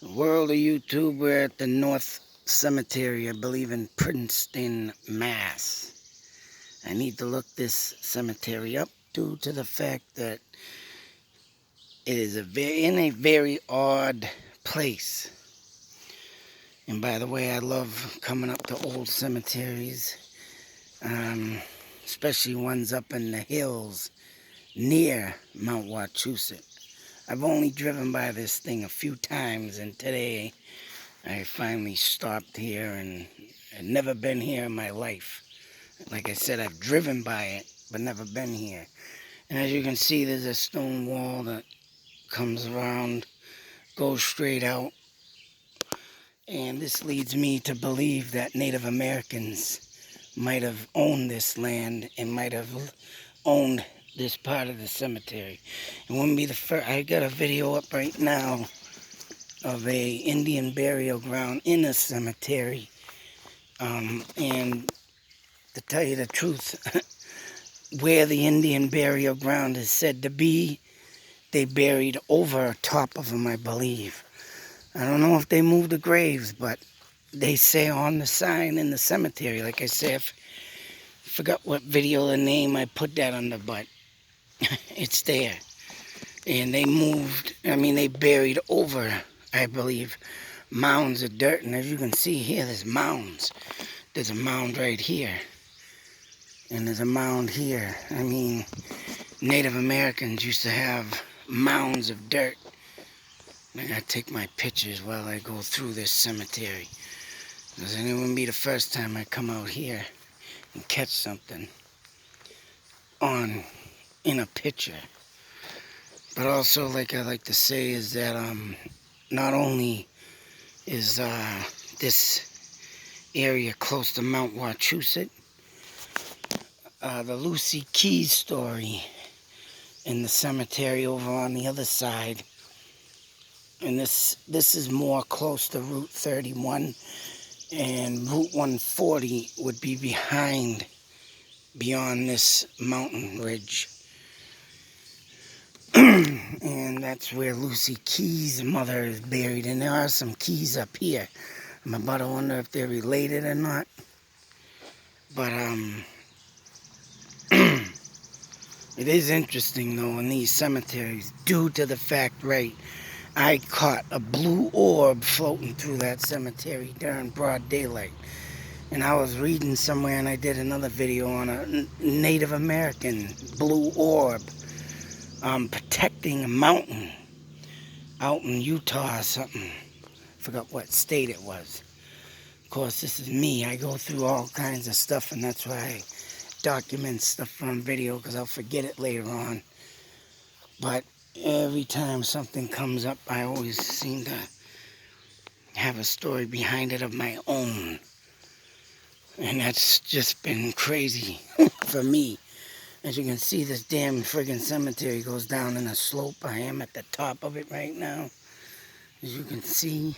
World of YouTube, we're at the North Cemetery, I believe in Princeton, Mass. I need to look this cemetery up due to the fact that it is in a very odd place. And by the way, I love coming up to old cemeteries, especially ones up in the hills near Mount Wachusett. I've only driven by this thing a few times, and today I finally stopped here, and I've never been here in my life. Like I said, I've driven by it, but never been here. And as you can see, there's a stone wall that comes around, goes straight out. And this leads me to believe that Native Americans might have owned this land and might have owned this part of the cemetery. It wouldn't be the first. I got a video up right now of a Indian burial ground in a cemetery. And to tell you the truth, where the Indian burial ground is said to be, they buried over top of them, I believe. I don't know if they moved the graves, but they say on the sign in the cemetery, like I said, I forgot what video or name I put that under, but it's there. And they moved, they buried over, I believe, mounds of dirt. And as you can see here, there's mounds. There's a mound right here. And there's a mound here. Native Americans used to have mounds of dirt. I gotta take my pictures while I go through this cemetery. Because it wouldn't be the first time I come out here and catch something in a picture. But also, like I like to say, is that not only is this area close to Mount Wachusett, the Lucy Keys story in the cemetery over on the other side, and this is more close to Route 31, and Route 140 would be beyond this mountain ridge. And that's where Lucy Keys' mother is buried, and there are some keys up here. I'm about to wonder if they're related or not. But it is interesting though in these cemeteries, due to the fact, right, I caught a blue orb floating through that cemetery during broad daylight. And I was reading somewhere, and I did another video on a Native American blue orb protecting a mountain out in Utah or something. Forgot what state it was. Of course, this is me. I go through all kinds of stuff, and that's why I document stuff on video, because I'll forget it later on. But every time something comes up, I always seem to have a story behind it of my own. And that's just been crazy for me. As you can see, this damn friggin' cemetery goes down in a slope. I am at the top of it right now, as you can see.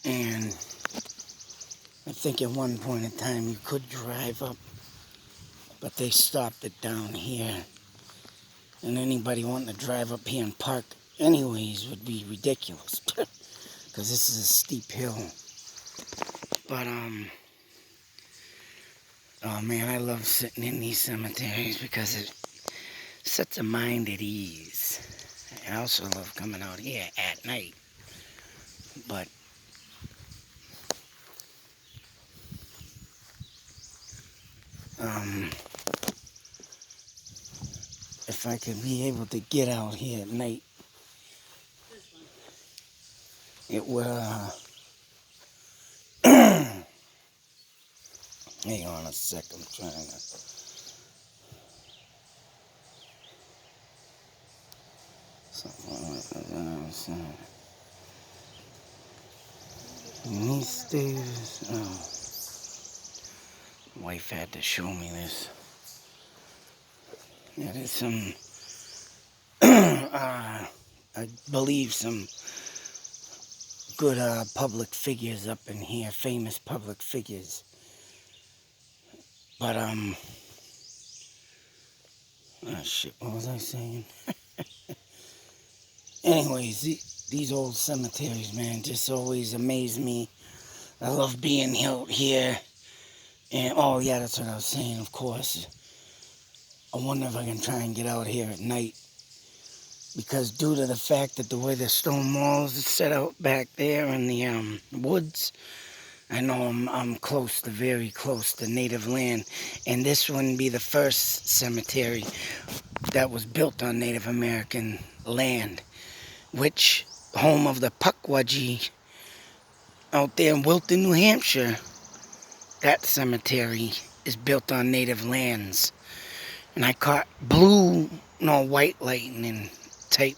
And I think at one point in time you could drive up, but they stopped it down here. And anybody wanting to drive up here and park anyways would be ridiculous, because this is a steep hill. But oh man, I love sitting in these cemeteries because it sets a mind at ease. I also love coming out here at night. But if I could be able to get out here at night, it would hang on a sec, I'm trying to. Niece Davis. Oh. Wife had to show me this. Yeah, there's some, I believe some good public figures up in here, famous public figures. But oh shit, what was I saying? Anyways, These old cemeteries, man, just always amaze me. I love being out here. And, oh, yeah, that's what I was saying, of course. I wonder if I can try and get out here at night. Because due to the fact that the way the stone walls are set out back there in the woods, I know I'm close to, very close to native land. And this wouldn't be the first cemetery that was built on Native American land, which, home of the Pukwudgie out there in Wilton, New Hampshire, that cemetery is built on native lands. And I caught blue, no, white lightning type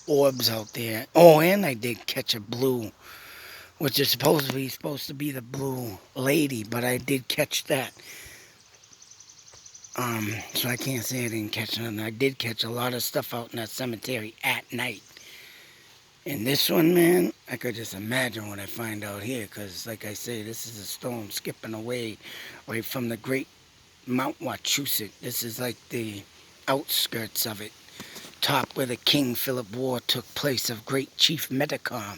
orbs out there. Oh, and I did catch a blue, which is supposed to be the blue lady, but I did catch that. So I can't say I didn't catch nothing. I did catch a lot of stuff out in that cemetery at night. And this one, man, I could just imagine what I find out here, because, like I say, this is a stone skipping away right from the great Mount Wachusett. This is like the outskirts of it, top where the King Philip War took place of Great Chief Metacom.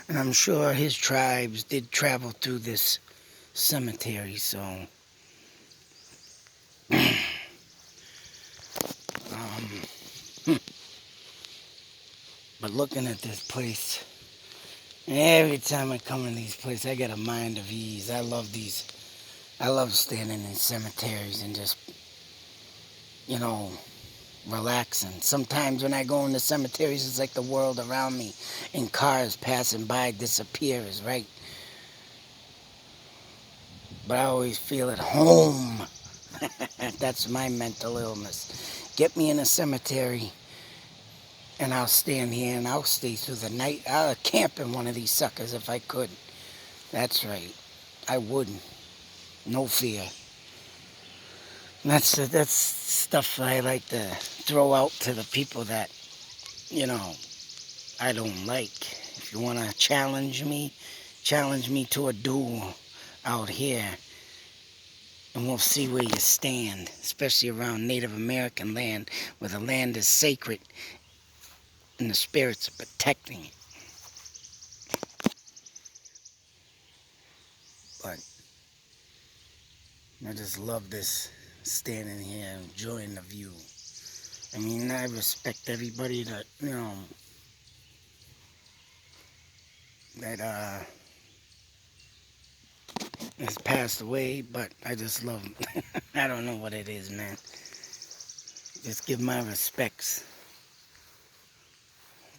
And I'm sure his tribes did travel through this cemetery, so... But looking at this place, every time I come in these places, I get a mind of ease. I love these. I love standing in cemeteries and just, you know, relaxing. Sometimes when I go into cemeteries, it's like the world around me and cars passing by disappears, right? But I always feel at home. That's my mental illness. Get me in a cemetery and I'll stand here and I'll stay through the night. I'll camp in one of these suckers if I could. That's right. I wouldn't. No fear. That's stuff I like to throw out to the people that, you know, I don't like. If you want to challenge me to a duel out here. And we'll see where you stand, especially around Native American land, where the land is sacred and the spirits are protecting it. But I just love this, standing here enjoying the view. I mean, I respect everybody that, you know, that has passed away, but I just love them. I don't know what it is, man. Just give my respects.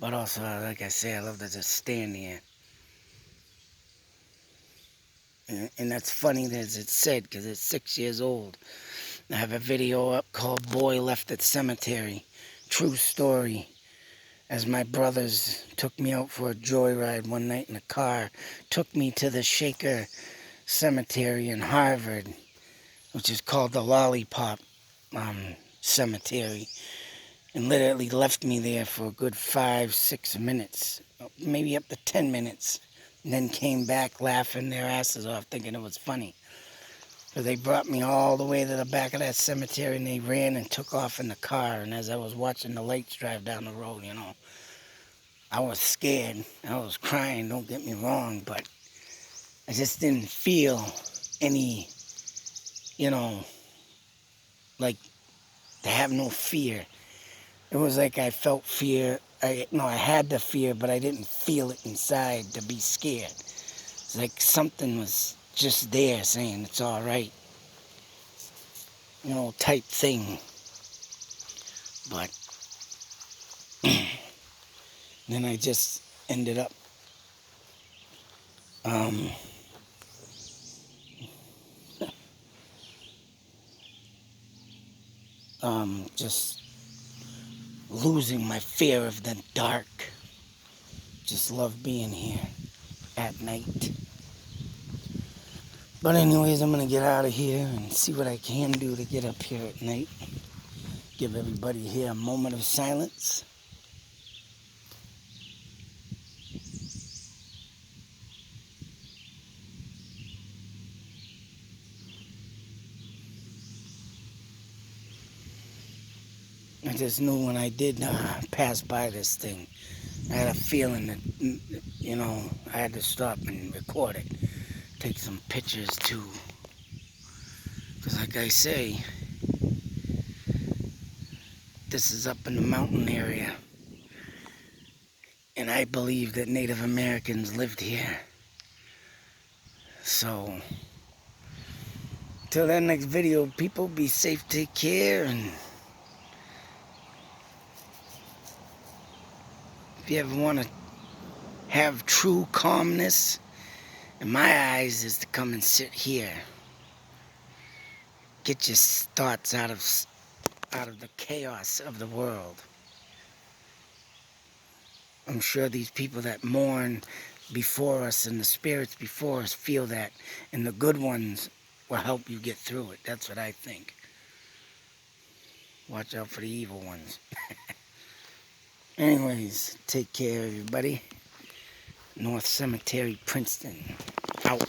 But also, like I say, I love to just stand here. And that's funny as it's said, because it's 6 years old. I have a video up called Boy Left at Cemetery. True story. As my brothers took me out for a joyride one night in a car, took me to the Shaker Cemetery in Harvard, which is called the Lollipop Cemetery, and literally left me there for a good 5-6 minutes, maybe up to 10 minutes, and then came back laughing their asses off, thinking it was funny. So they brought me all the way to the back of that cemetery, and they ran and took off in the car. And as I was watching the lights drive down the road, you know, I was scared. I was crying, don't get me wrong, but I just didn't feel any, you know, like, to have no fear. It was like I felt fear. I had the fear, but I didn't feel it inside to be scared. It's like something was just there saying it's all right, you know, type thing. But then I just ended up just losing my fear of the dark. Just love being here at night. But anyways, I'm going to get out of here and see what I can do to get up here at night. Give everybody here a moment of silence. I just knew when I did pass by this thing, I had a feeling that, you know, I had to stop and record it. Take some pictures too. Because like I say, this is up in the mountain area. And I believe that Native Americans lived here. So, till that next video, people, be safe, take care, and if you ever want to have true calmness, in my eyes, is to come and sit here. Get your thoughts out of the chaos of the world. I'm sure these people that mourn before us and the spirits before us feel that, and the good ones will help you get through it. That's what I think. Watch out for the evil ones. Anyways, take care, everybody. North Cemetery, Princeton. Out.